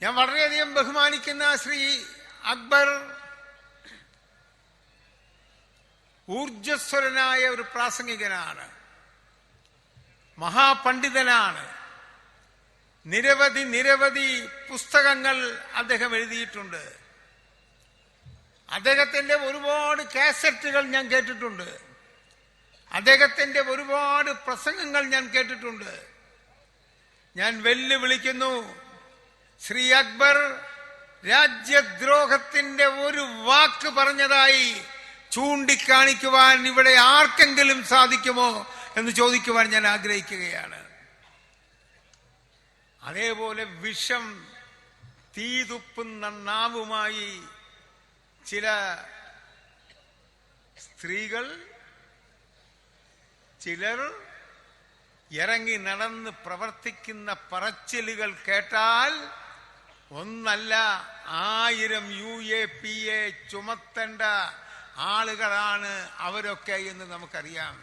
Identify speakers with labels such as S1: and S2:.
S1: ഞാൻ വളരെയധികം ബഹുമാനിക്കുന്ന ശ്രീ അക്ബർ ഊർജസ്വരനായ ഒരു പ്രാസംഗികനാണ്, മഹാപണ്ഡിതനാണ്. നിരവധി പുസ്തകങ്ങൾ അദ്ദേഹം എഴുതിയിട്ടുണ്ട്. അദ്ദേഹത്തിന്റെ ഒരുപാട് കാസറ്റുകൾ ഞാൻ കേട്ടിട്ടുണ്ട്. അദ്ദേഹത്തിന്റെ ഒരുപാട് പ്രസംഗങ്ങൾ ഞാൻ കേട്ടിട്ടുണ്ട്. ഞാൻ വെല്ലുവിളിക്കുന്നു, ശ്രീ അക്ബർ രാജ്യദ്രോഹത്തിന്റെ ഒരു വാക്ക് പറഞ്ഞതായി ചൂണ്ടിക്കാണിക്കുവാൻ ഇവിടെ ആർക്കെങ്കിലും സാധിക്കുമോ എന്ന് ചോദിക്കുവാൻ ഞാൻ ആഗ്രഹിക്കുകയാണ്. അതേപോലെ വിഷം തീതുപ്പുന്ന നാവുമായി ചില സ്ത്രീകൾ, ചിലർ ഇറങ്ങി നടന്ന് പ്രവർത്തിക്കുന്ന പറച്ചിലുകൾ കേട്ടാൽ ഒന്നല്ല 1000 UAPA ചുമത്തേണ്ട ആളുകളാണ് അവരൊക്കെ എന്ന് നമുക്കറിയാം.